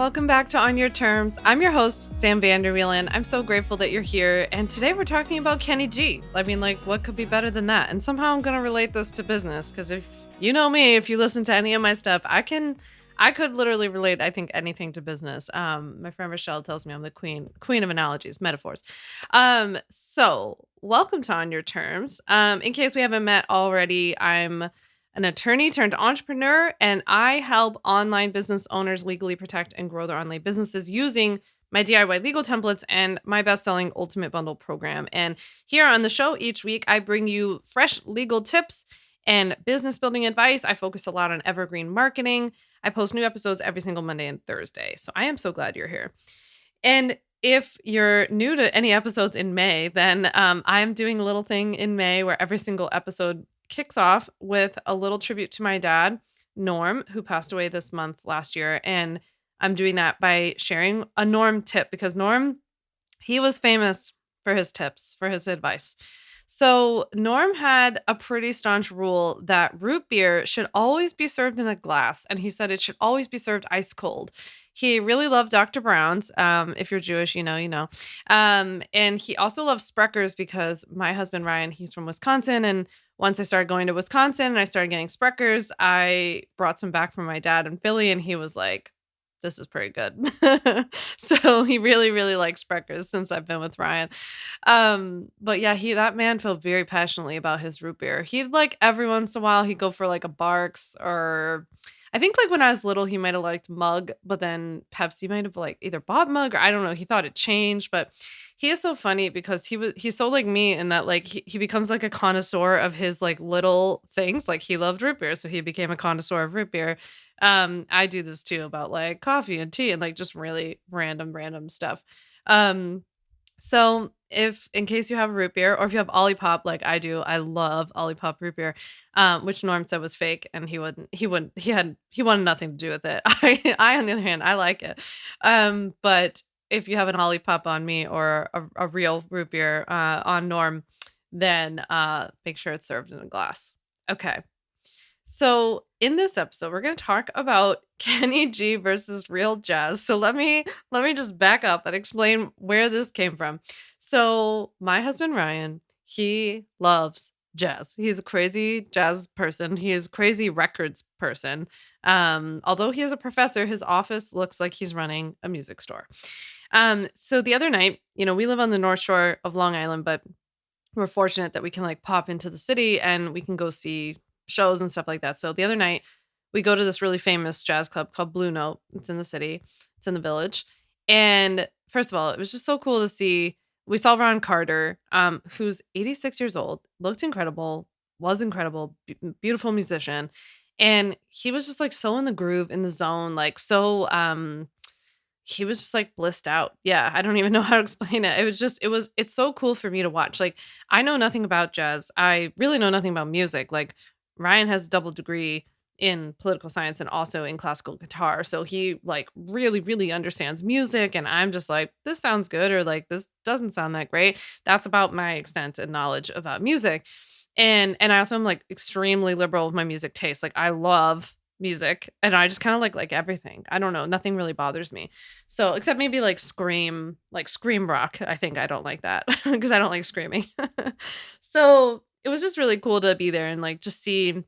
welcome back to On Your Terms. I'm your host, Sam Vander. Wielen. I'm so grateful that you're here. And today we're talking about Kenny G. I mean, like, what could be better than that? And somehow I'm going to relate this to business because if you know me, if you listen to any of my stuff, I could literally relate, I think, anything to business. My friend Rochelle tells me I'm the queen of analogies, metaphors. So welcome to On Your Terms. In case we haven't met already, I'm an attorney turned entrepreneur, and I help online business owners legally protect and grow their online businesses using my DIY legal templates and my best-selling Ultimate Bundle program. And here on the show each week, I bring you fresh legal tips and business building advice. I focus a lot on evergreen marketing. I post new episodes every single Monday and Thursday. So I am so glad you're here. And if you're new to any episodes in May, then I'm doing a little thing in May where every single episode kicks off with a little tribute to my dad, Norm, who passed away this month last year. And I'm doing that by sharing a Norm tip because Norm, he was famous for his tips, for his advice. So Norm had a pretty staunch rule that root beer should always be served in a glass. And he said it should always be served ice cold. He really loved Dr. Brown's. If you're Jewish, you know, you know. And he also loved Spreckers because my husband, Ryan, he's from Wisconsin. And once I started going to Wisconsin and I started getting Spreckers, I brought some back from my dad in Philly. And he was like, this is pretty good. So he really, really likes Spreckers since I've been with Ryan. But yeah, that man felt very passionately about his root beer. He'd like every once in a while he'd go for like a Barks, or I think like when I was little, he might have liked Mug, but then Pepsi might have like either bought Mug or I don't know. He thought it changed, but he is so funny because he's so like me in that like he becomes like a connoisseur of his like little things. Like he loved root beer, so he became a connoisseur of root beer. I do this too about like coffee and tea and like just really random stuff. So if in case you have a root beer or if you have Olipop like I do, I love Olipop root beer, which Norm said was fake and he wanted nothing to do with it. I on the other hand, I like it. But if you have an Olipop on me or a real root beer on Norm, then make sure it's served in a glass. Okay. So in this episode, we're going to talk about Kenny G versus real jazz. So let me just back up and explain where this came from. So my husband, Ryan, he loves jazz. He's a crazy jazz person. He is a crazy records person. Although he is a professor, his office looks like he's running a music store. So the other night, you know, we live on the North Shore of Long Island, but we're fortunate that we can like pop into the city and we can go see shows and stuff like that. So the other night we go to this really famous jazz club called Blue Note. It's in the city. It's in the Village. And first of all, it was just so cool to see. We saw Ron Carter, who's 86 years old, looked incredible, was incredible, beautiful musician. And he was just like so in the groove, in the zone, like so he was just like blissed out. Yeah, I don't even know how to explain it. It's so cool for me to watch. Like I know nothing about jazz. I really know nothing about music. Like Ryan has a double degree in political science and also in classical guitar. So he like really, really understands music. And I'm just like, this sounds good, or like, this doesn't sound that great. That's about my extent and knowledge about music. And I also am like extremely liberal with my music taste. Like I love music and I just kind of like everything. I don't know. Nothing really bothers me. So except maybe like scream rock. I think I don't like that because I don't like screaming. So it was just really cool to be there and like just see.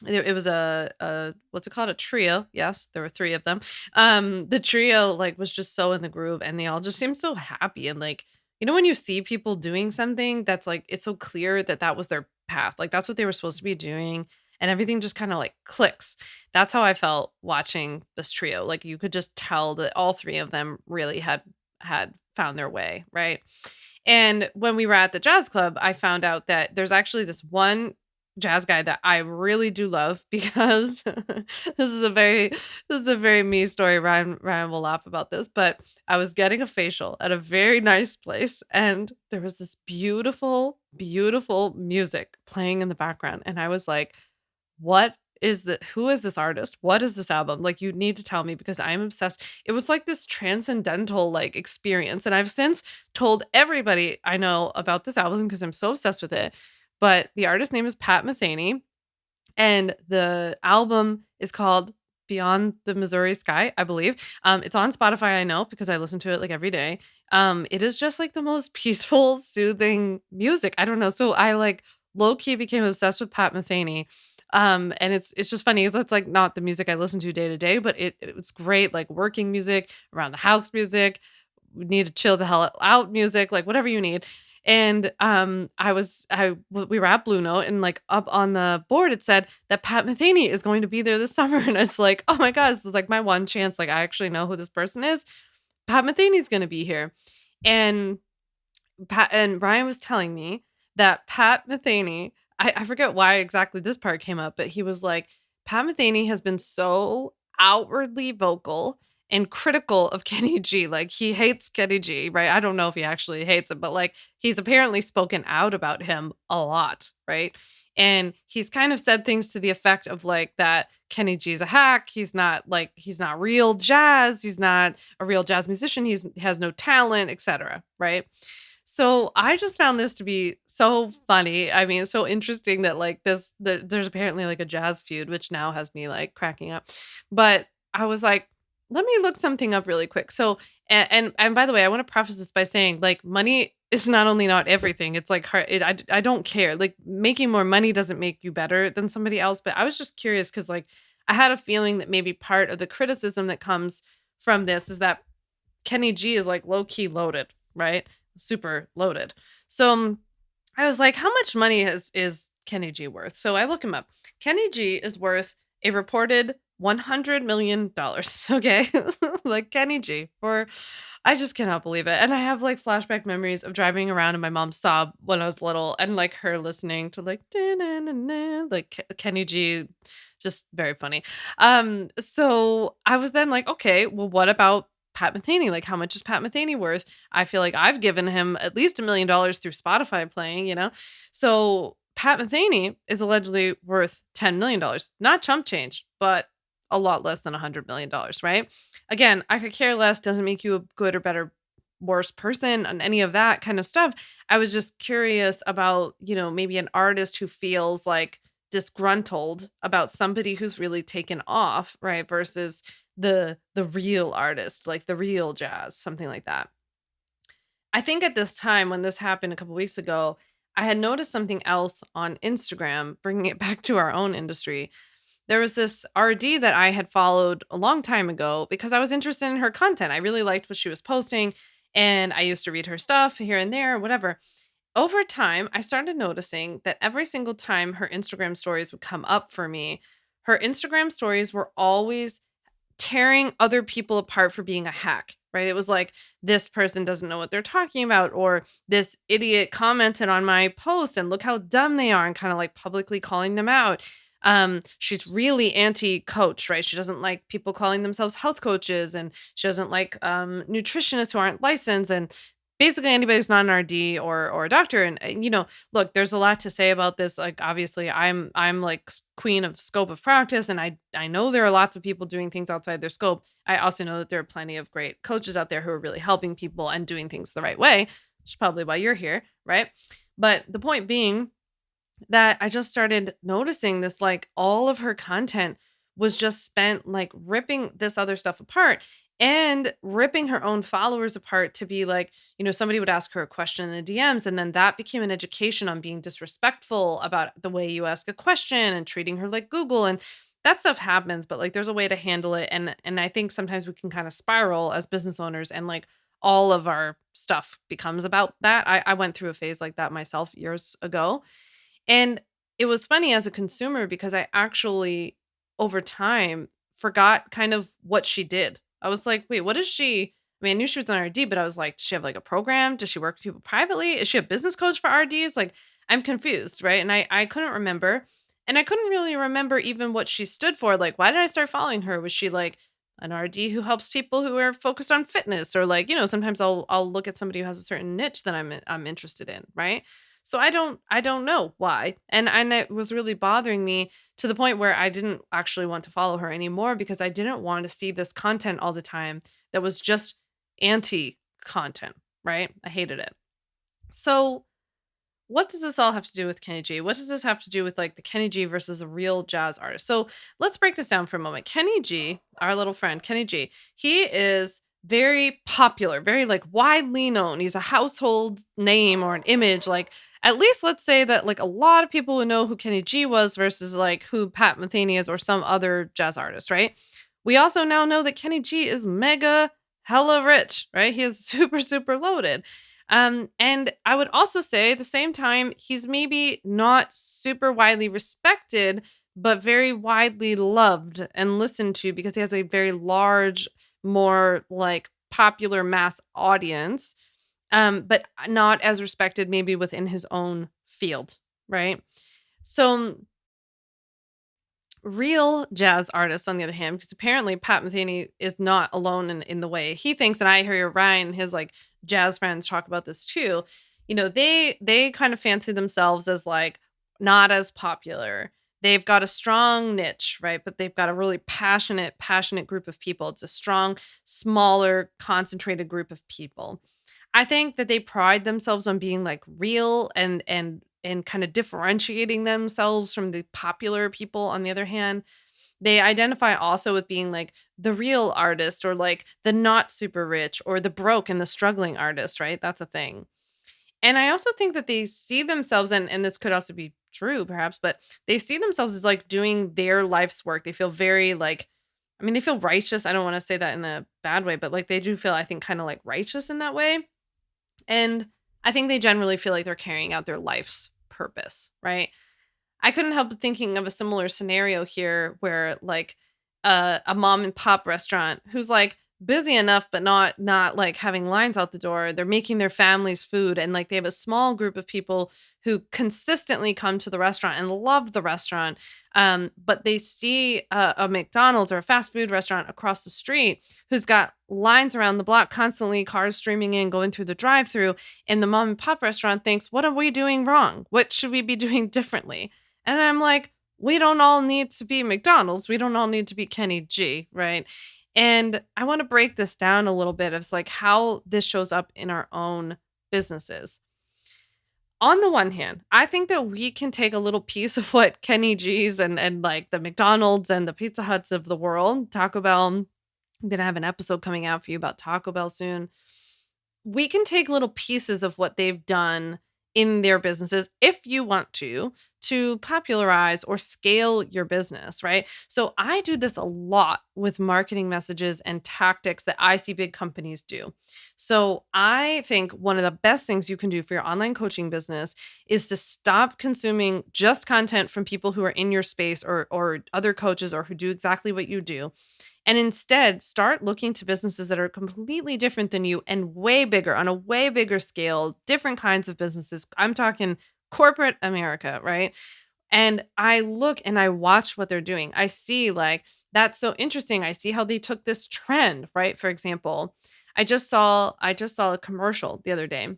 It was a what's it called? A trio. Yes, there were three of them. The trio like was just so in the groove and they all just seemed so happy and like, you know, when you see people doing something that's like, it's so clear that that was their path. Like that's what they were supposed to be doing. And everything just kind of like clicks. That's how I felt watching this trio. Like you could just tell that all three of them really had found their way. Right. And when we were at the jazz club, I found out that there's actually this one jazz guy that I really do love because this is a very me story. Ryan will laugh about this, but I was getting a facial at a very nice place and there was this beautiful, beautiful music playing in the background. And I was like, who is this artist? What is this album? Like, you need to tell me because I'm obsessed. It was like this transcendental like experience. And I've since told everybody I know about this album because I'm so obsessed with it. But the artist name is Pat Metheny and the album is called Beyond the Missouri Sky, I believe. It's on Spotify, I know, because I listen to it, like, every day. It is just, like, the most peaceful, soothing music. I don't know. So I, like, low key became obsessed with Pat Metheny. And it's just funny 'cause that's, like, not the music I listen to day to day, but it was great, like, working music, around the house music, need to chill the hell out music, like, whatever you need. And, we were at Blue Note and, like, up on the board, it said that Pat Metheny is going to be there this summer, and it's like, "Oh my god, this is, like, my one chance, like, I actually know who this person is. Pat Metheny's gonna be here." And Pat and Ryan was telling me that Pat Metheny, I forget why exactly this part came up, but he was like, "Pat Metheny has been so outwardly vocal and critical of Kenny G." Like, he hates Kenny G, right? I don't know if he actually hates him, but, like, he's apparently spoken out about him a lot, right? And he's kind of said things to the effect of, like, that Kenny G's a hack, he's not real jazz, he's not a real jazz musician, he has no talent, etc., right? So I just found this to be so funny. I mean, so interesting that like there's apparently like a jazz feud, which now has me like cracking up. But I was like, let me look something up really quick. So and by the way, I want to preface this by saying like money is not only not everything. It's like hard. I don't care. Like making more money doesn't make you better than somebody else. But I was just curious because like I had a feeling that maybe part of the criticism that comes from this is that Kenny G is like low key loaded, right? Super loaded. So I was like, how much money is Kenny G worth? So I look him up. Kenny G is worth a reported $100 million. Okay. Like Kenny G for I just cannot believe it. And I have like flashback memories of driving around in my mom's Saab when I was little and like her listening to like "Da-na-na-na," like Kenny G, just very funny. So I was then like, okay, well, what about Pat Metheny? Like, how much is Pat Metheny worth? I feel like I've given him at least $1 million through Spotify playing, you know? So Pat Metheny is allegedly worth $10 million. Not chump change, but a lot less than $100 million, right? Again, I could care less, doesn't make you a good or better, worse person and any of that kind of stuff. I was just curious about, maybe an artist who feels like disgruntled about somebody who's really taken off, right? Versus the real artist, like the real jazz, something like that. I think at this time when this happened a couple weeks ago, I had noticed something else on Instagram, bringing it back to our own industry. There was this RD that I had followed a long time ago because I was interested in her content. I really liked what she was posting and I used to read her stuff here and there, whatever. Over time, I started noticing that every single time her Instagram stories would come up for me, her Instagram stories were always tearing other people apart for being a hack, right? It was like, this person doesn't know what they're talking about, or this idiot commented on my post and look how dumb they are, and kind of like publicly calling them out. She's really anti coach, right? She doesn't like people calling themselves health coaches, and she doesn't like nutritionists who aren't licensed, and basically anybody who's not an RD or a doctor. And look, there's a lot to say about this. Like, obviously, I'm like queen of scope of practice, and I know there are lots of people doing things outside their scope. I also know that there are plenty of great coaches out there who are really helping people and doing things the right way, which is probably why you're here, right? But the point being that I just started noticing this, like, all of her content was just spent like ripping this other stuff apart and ripping her own followers apart to be like, somebody would ask her a question in the DMs, and then that became an education on being disrespectful about the way you ask a question and treating her like Google. And that stuff happens, but like there's a way to handle it. And I think sometimes we can kind of spiral as business owners, and like all of our stuff becomes about that. I went through a phase like that myself years ago, and it was funny as a consumer because I actually, over time, forgot kind of what she did. I was like, wait, what is she? I mean, I knew she was an RD, but I was like, does she have like a program? Does she work with people privately? Is she a business coach for RDs? Like, I'm confused, right? And I couldn't remember. And I couldn't really remember even what she stood for. Like, why did I start following her? Was she like an RD who helps people who are focused on fitness? Or like, sometimes I'll look at somebody who has a certain niche that I'm interested in, right? So I don't know why. And it was really bothering me to the point where I didn't actually want to follow her anymore because I didn't want to see this content all the time that was just anti content, right? I hated it. So what does this all have to do with Kenny G? What does this have to do with like the Kenny G versus a real jazz artist? So let's break this down for a moment. Kenny G, our little friend Kenny G, he is very popular, very like widely known. He's a household name or an image. Like at least let's say that like a lot of people would know who Kenny G was versus like who Pat Metheny is or some other jazz artist, right? We also now know that Kenny G is mega hella rich, right? He is super, super loaded. And I would also say at the same time, he's maybe not super widely respected, but very widely loved and listened to because he has a very large, more like popular mass audience, but not as respected maybe within his own field, right? So real jazz artists, on the other hand, because apparently Pat Metheny is not alone in the way he thinks, and I hear Ryan, his like jazz friends talk about this too. They kind of fancy themselves as like not as popular. They've got a strong niche, right? But they've got a really passionate group of people. It's a strong, smaller, concentrated group of people. I think that they pride themselves on being like real and kind of differentiating themselves from the popular people. On the other hand, they identify also with being like the real artist or like the not super rich or the broke and the struggling artist, right? That's a thing. And I also think that they see themselves, and this could also be true perhaps, but they see themselves as like doing their life's work. They feel very like, I mean, they feel righteous. I don't want to say that in a bad way, but like they do feel, I think, kind of like righteous in that way. And I think they generally feel like they're carrying out their life's purpose, right? I couldn't help thinking of a similar scenario here where like a mom and pop restaurant who's like busy enough but not like having lines out the door. They're making their family's food and like they have a small group of people who consistently come to the restaurant and love the restaurant. But they see a McDonald's or a fast food restaurant across the street who's got lines around the block constantly, cars streaming in, going through the drive-through, and the mom and pop restaurant thinks, "What are we doing wrong? What should we be doing differently?" And I'm like, we don't all need to be McDonald's. We don't all need to be Kenny G, right? And I want to break this down a little bit as like how this shows up in our own businesses. On the one hand, I think that we can take a little piece of what Kenny G's and like the McDonald's and the Pizza Huts of the world, Taco Bell. I'm gonna have an episode coming out for you about Taco Bell soon. We can take little pieces of what they've done in their businesses if you want to popularize or scale your business, right? So I do this a lot with marketing messages and tactics that I see big companies do. So I think one of the best things you can do for your online coaching business is to stop consuming just content from people who are in your space or other coaches or who do exactly what you do, and instead start looking to businesses that are completely different than you and way bigger on a way bigger scale, different kinds of businesses. I'm talking corporate America, right? And I look and I watch what they're doing. I see like that's so interesting. I see how they took this trend, right? For example, I just saw a commercial the other day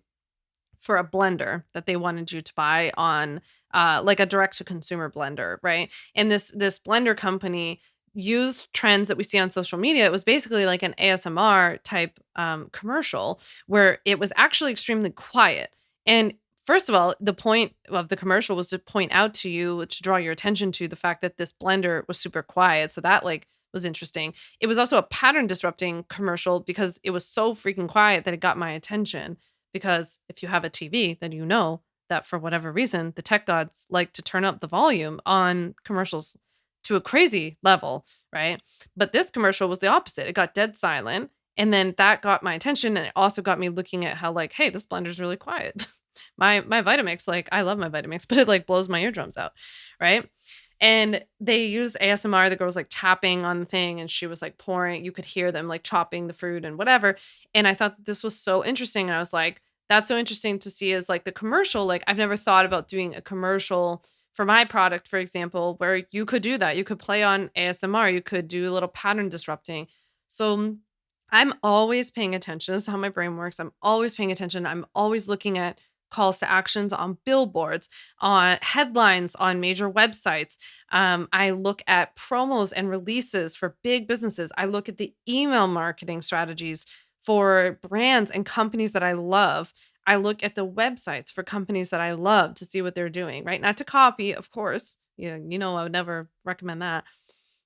for a blender that they wanted you to buy on like a direct to consumer blender, right? And this blender company used trends that we see on social media. It was basically like an ASMR type commercial where it was actually extremely quiet. And first of all, the point of the commercial was to point out to you, to draw your attention to the fact that this blender was super quiet. So that like was interesting. It was also a pattern disrupting commercial because it was so freaking quiet that it got my attention. Because if you have a TV, then you know that for whatever reason, the tech gods like to turn up the volume on commercials to a crazy level, right? But this commercial was the opposite. It got dead silent. And then that got my attention. And it also got me looking at how, like, hey, this blender's really quiet. My Vitamix, like, I love my Vitamix, but it like blows my eardrums out, right? And they used ASMR. The girl was like tapping on the thing and she was like pouring. You could hear them like chopping the fruit and whatever. And I thought that this was so interesting. And I was like, that's so interesting to see as like the commercial. Like I've never thought about doing a commercial for my product, for example, where you could do that. You could play on ASMR. You could do a little pattern disrupting. So I'm always paying attention. This is how my brain works. I'm always paying attention. I'm always looking at calls to actions on billboards, on headlines on major websites. I look at promos and releases for big businesses. I look at the email marketing strategies for brands and companies that I love. I look at the websites for companies that I love to see what they're doing, right? Not to copy, of course. Yeah, I would never recommend that,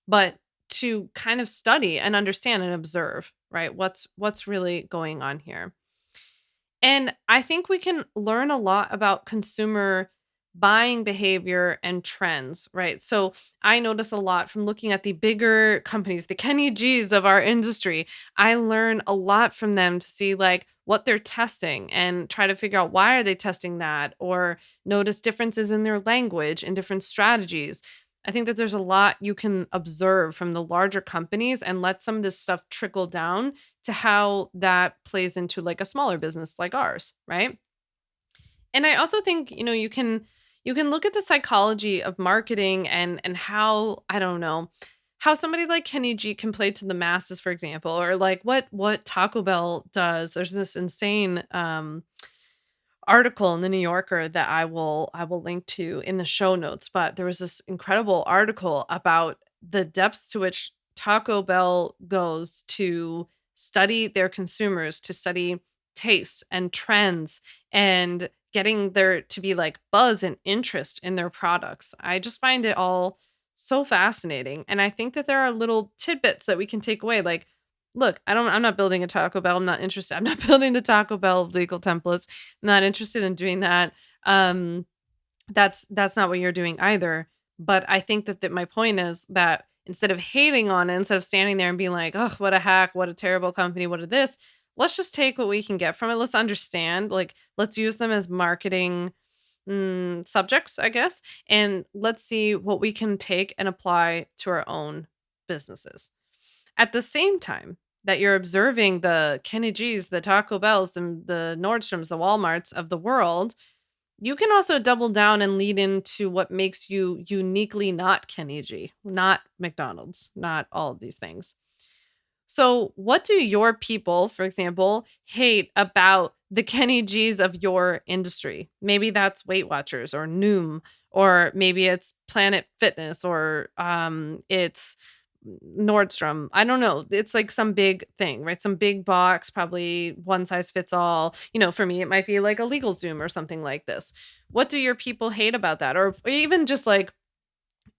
but to kind of study and understand and observe, right? What's really going on here. And I think we can learn a lot about consumer buying behavior and trends, right? So I notice a lot from looking at the bigger companies, the Kenny G's of our industry. I learn a lot from them to see like what they're testing and try to figure out why are they testing that, or notice differences in their language and different strategies. I think that there's a lot you can observe from the larger companies and let some of this stuff trickle down to how that plays into like a smaller business like ours, right? And I also think, you can look at the psychology of marketing and how, I don't know, how somebody like Kenny G can play to the masses, for example, or like what Taco Bell does. There's this insane article in the New Yorker that I will link to in the show notes, but there was this incredible article about the depths to which Taco Bell goes to study their consumers, to study tastes and trends and getting there to be like buzz and interest in their products. I just find it all so fascinating. And I think that there are little tidbits that we can take away. Like, look, I'm not building a Taco Bell. I'm not interested. I'm not building the Taco Bell legal templates. Not interested in doing that. Um, that's not what you're doing either. But I think that my point is that instead of hating on it, instead of standing there and being like, "Oh, what a hack, what a terrible company, what a this," let's just take what we can get from it. Let's understand, like, let's use them as marketing subjects, I guess, and let's see what we can take and apply to our own businesses. At the same time that you're observing the Kenny G's, the Taco Bells, the Nordstroms, the Walmarts of the world, you can also double down and lead into what makes you uniquely not Kenny G, not McDonald's, not all of these things. So, what do your people, for example, hate about the Kenny G's of your industry? Maybe that's Weight Watchers or Noom, or maybe it's Planet Fitness, or it's Nordstrom. I don't know. It's like some big thing, right? Some big box, probably one size fits all. For me, it might be like a legal Zoom or something like this. What do your people hate about that? Or even just like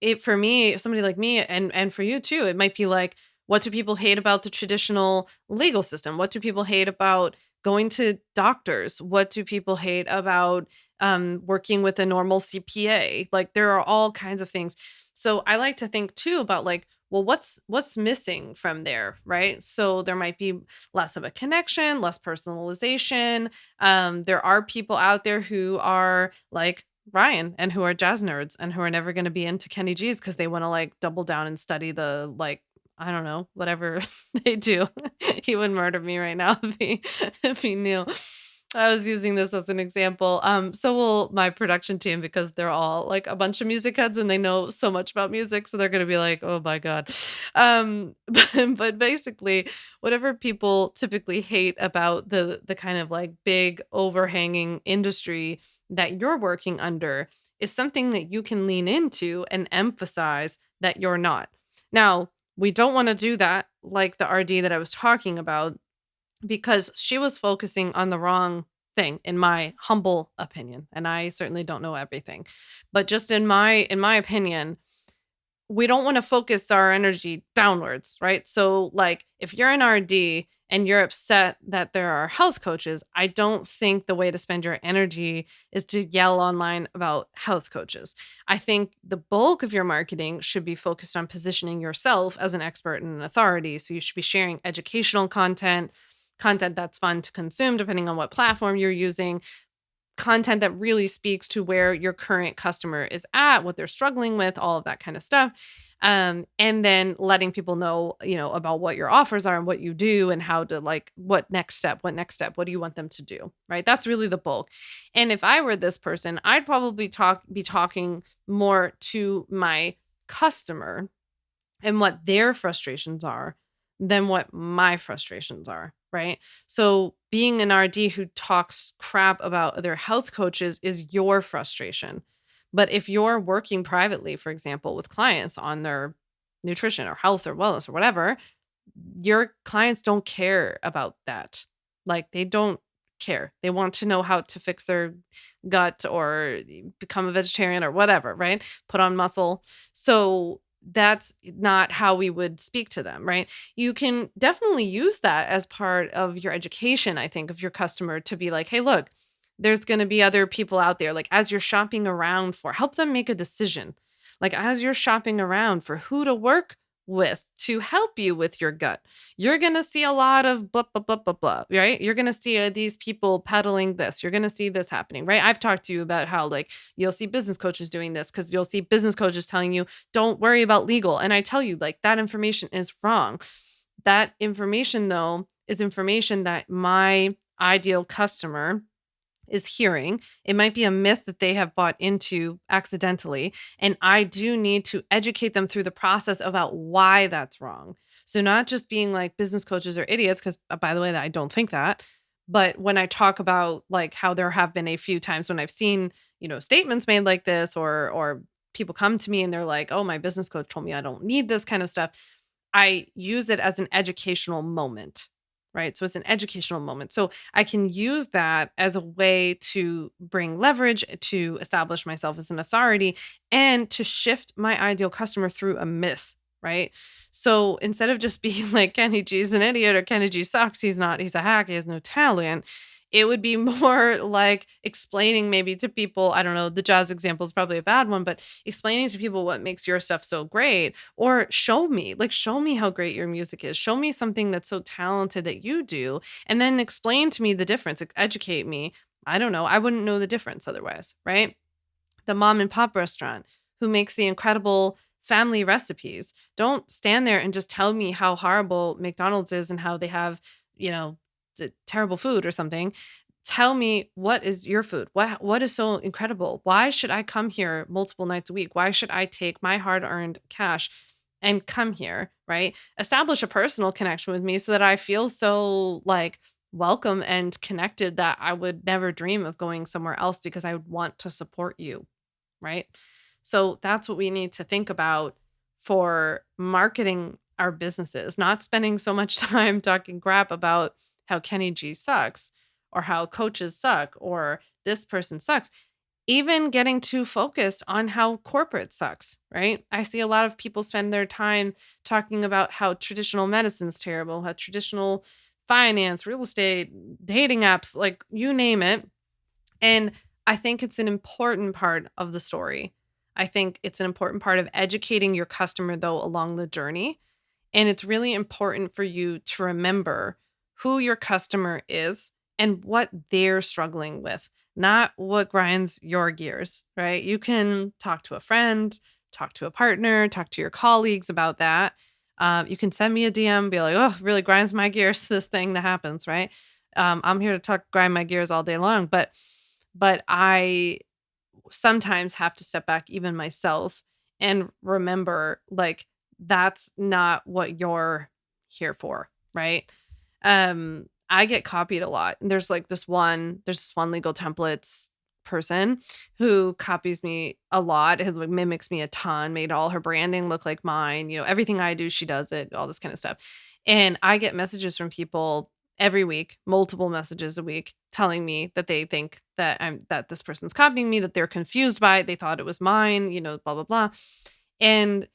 it for me, somebody like me, and for you too, it might be like, what do people hate about the traditional legal system? What do people hate about going to doctors? What do people hate about working with a normal CPA? Like there are all kinds of things. So I like to think too about like, well, what's missing from there, right? So there might be less of a connection, less personalization. There are people out there who are like Ryan and who are jazz nerds and who are never going to be into Kenny G's because they want to like double down and study the like, I don't know, whatever they do. He would murder me right now if he knew. I was using this as an example. So will my production team because they're all like a bunch of music heads and they know so much about music. So they're gonna be like, oh my God. But basically, whatever people typically hate about the kind of like big overhanging industry that you're working under is something that you can lean into and emphasize that you're not. Now, we don't want to do that like the RD that I was talking about because she was focusing on the wrong thing in my humble opinion, and I certainly don't know everything. But just in my opinion, we don't want to focus our energy downwards, right? So, like, if you're an RD and you're upset that there are health coaches, I don't think the way to spend your energy is to yell online about health coaches. I think the bulk of your marketing should be focused on positioning yourself as an expert and an authority. So, you should be sharing educational content, content that's fun to consume, depending on what platform you're using, content that really speaks to where your current customer is at, what they're struggling with, all of that kind of stuff. And then letting people know, about what your offers are and what you do and how to like, what do you want them to do? Right. That's really the bulk. And if I were this person, I'd probably be talking more to my customer and what their frustrations are than what my frustrations are, right? So being an RD who talks crap about other health coaches is your frustration. But if you're working privately, for example, with clients on their nutrition or health or wellness or whatever, your clients don't care about that. Like they don't care. They want to know how to fix their gut or become a vegetarian or whatever, right? Put on muscle. So that's not how we would speak to them, right? You can definitely use that as part of your education, I think, of your customer to be like, hey, look, there's going to be other people out there. Like, as you're shopping around for, help them make a decision. Like, as you're shopping around for who to work with to help you with your gut, you're going to see a lot of blah, blah, blah, blah, blah, right? You're going to see these people peddling this. You're going to see this happening, right? I've talked to you about how, like, you'll see business coaches doing this because you'll see business coaches telling you, don't worry about legal. And I tell you, like, that information is wrong. That information, though, is information that my ideal customer is hearing. It might be a myth that they have bought into accidentally. And I do need to educate them through the process about why that's wrong. So, not just being like business coaches are idiots, because by the way, that I don't think that. But when I talk about like how there have been a few times when I've seen, statements made like this, or people come to me and they're like, oh, my business coach told me I don't need this kind of stuff. I use it as an educational moment, right? So it's an educational moment. So I can use that as a way to bring leverage, to establish myself as an authority, and to shift my ideal customer through a myth, right? So instead of just being like, Kenny G's an idiot or Kenny G sucks, he's a hack, he has no talent. It would be more like explaining maybe to people, I don't know, the jazz example is probably a bad one, but explaining to people what makes your stuff so great, or show me how great your music is. Show me something that's so talented that you do, and then explain to me the difference, educate me. I don't know. I wouldn't know the difference otherwise, right? The mom and pop restaurant who makes the incredible family recipes. Don't stand there and just tell me how horrible McDonald's is and how they have, you know, terrible food or something. Tell me, what is your food? What is so incredible? Why should I come here multiple nights a week? Why should I take my hard-earned cash and come here, right? Establish a personal connection with me so that I feel so like welcome and connected that I would never dream of going somewhere else because I would want to support you, right? So that's what we need to think about for marketing our businesses, not spending so much time talking crap about how Kenny G sucks or how coaches suck or this person sucks. Even getting too focused on how corporate sucks, right? I see a lot of people spend their time talking about how traditional medicine's terrible, how traditional finance, real estate, dating apps, like you name it. And I think it's an important part of the story. I think it's an important part of educating your customer, though, along the journey. And it's really important for you to remember who your customer is and what they're struggling with, not what grinds your gears, right? You can talk to a friend, talk to a partner, talk to your colleagues about that. You can send me a DM, be like, oh, really grinds my gears, this thing that happens, right? I'm here to grind my gears all day long, but I sometimes have to step back, even myself, and remember, like, that's not what you're here for, right? I get copied a lot. And there's this one legal templates person who copies me a lot, has like mimics me a ton, made all her branding look like mine, everything I do, she does it, all this kind of stuff. And I get messages from people every week, multiple messages a week, telling me that they think that this person's copying me, that they're confused by it, they thought it was mine, blah blah blah. And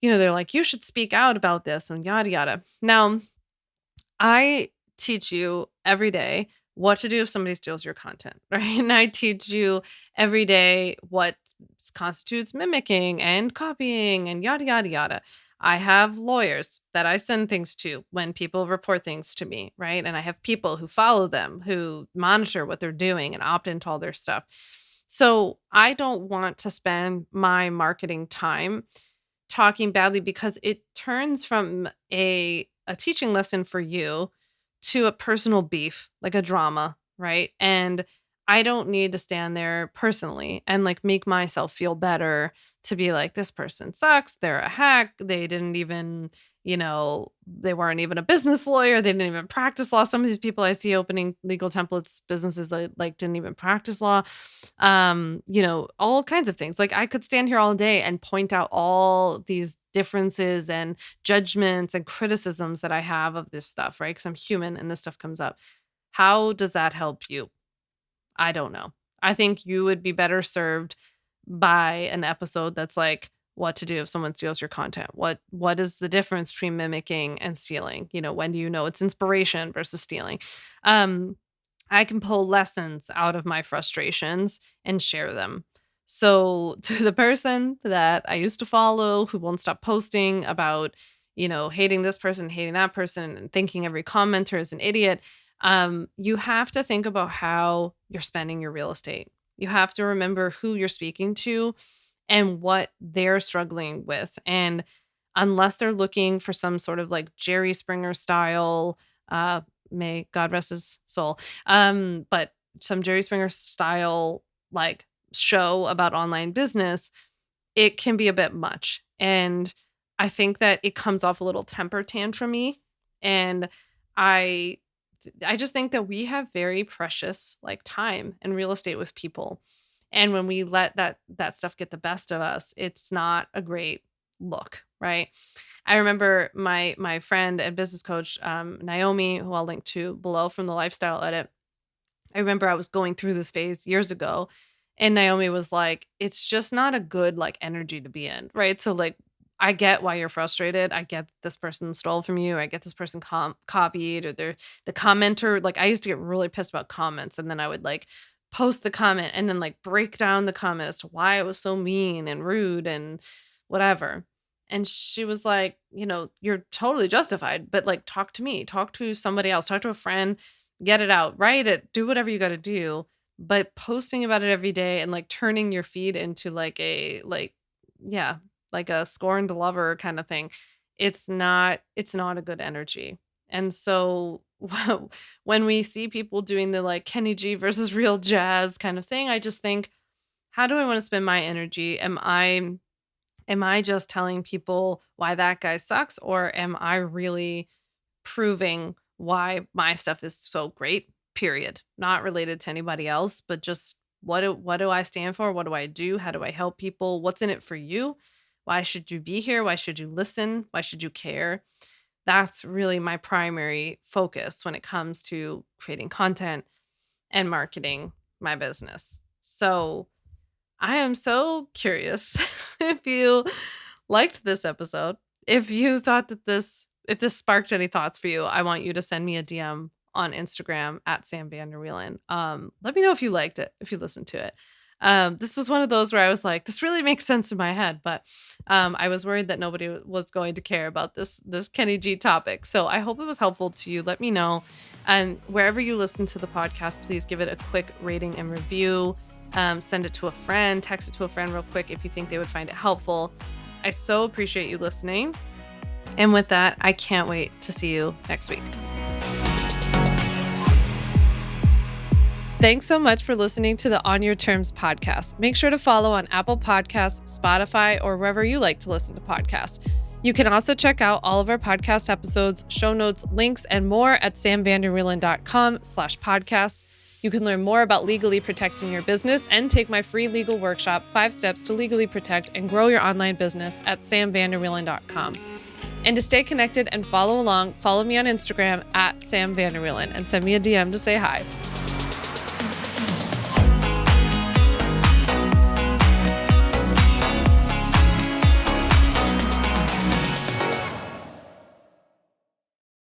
they're like, you should speak out about this and yada yada. Now, I teach you every day what to do if somebody steals your content, right? And I teach you every day what constitutes mimicking and copying and yada, yada, yada. I have lawyers that I send things to when people report things to me, right? And I have people who follow them, who monitor what they're doing and opt into all their stuff. So I don't want to spend my marketing time talking badly because it turns from a teaching lesson for you to a personal beef, like a drama, right? And I don't need to stand there personally and like make myself feel better to be like, this person sucks. They're a hack. They didn't even, they weren't even a business lawyer. They didn't even practice law. Some of these people I see opening legal templates businesses that like didn't even practice law. All kinds of things. Like I could stand here all day and point out all these differences and judgments and criticisms that I have of this stuff, right? Because I'm human and this stuff comes up. How does that help you? I don't know. I think you would be better served by an episode that's like what to do if someone steals your content. What is the difference between mimicking and stealing? When do you know it's inspiration versus stealing? Um I can pull lessons out of my frustrations and share them. So, to the person that I used to follow who won't stop posting about, hating this person, hating that person, and thinking every commenter is an idiot, you have to think about how you're spending your real estate. You have to remember who you're speaking to and what they're struggling with. And unless they're looking for some sort of like Jerry Springer style, uh, may God rest his soul, but some Jerry Springer style like show about online business, it can be a bit much. And I think that it comes off a little temper tantrumy. And I I just think that we have very precious like time and real estate with people. And when we let that stuff get the best of us, it's not a great look, right? I remember my friend and business coach, Naomi, who I'll link to below from the Lifestyle Edit. I remember I was going through this phase years ago, and Naomi was like, "It's just not a good, like, energy to be in," right? So, like, I get why you're frustrated. I get this person stole from you. I get this person copied or the commenter. Like, I used to get really pissed about comments, and then I would, like, post the comment and then, like, break down the comment as to why it was so mean and rude and whatever. And she was like, "You're totally justified, but, like, talk to me. Talk to somebody else. Talk to a friend. Get it out, write it, do whatever you gotta do, but posting about it every day and, like, turning your feed into, like, yeah, like a scorned lover kinda thing, it's not a good energy, and so, when we see people doing the, like, Kenny G versus Real Jazz kind of thing, I just think, "How do I wanna spend my energy? Am I just telling people why that guy sucks, or am I really proving why my stuff is so great, period. Not related to anybody else, but just what do I stand for? What do I do? How do I help people? What's in it for you? Why should you be here? Why should you listen? Why should you care? That's really my primary focus when it comes to creating content and marketing my business. So, I am so curious if you liked this episode. If you thought that if this sparked any thoughts for you, I want you to send me a DM on Instagram at Sam Vander Wielen. Let me know if you liked it, if you listened to it. This was one of those where I was like, this really makes sense in my head, but I was worried that nobody was going to care about this Kenny G topic. So I hope it was helpful to you. Let me know. And wherever you listen to the podcast, please give it a quick rating and review. Send it to a friend, text it to a friend real quick if you think they would find it helpful. I so appreciate you listening. And with that, I can't wait to see you next week. Thanks so much for listening to the On Your Terms podcast. Make sure to follow on Apple Podcasts, Spotify, or wherever you like to listen to podcasts. You can also check out all of our podcast episodes, show notes, links, and more at samvanderwielen.com/podcast. You can learn more about legally protecting your business and take my free legal workshop, 5 Steps to Legally Protect and Grow Your Online Business at samvanderwielen.com. And to stay connected and follow along, follow me on Instagram at Sam Vander Wielen and send me a DM to say hi.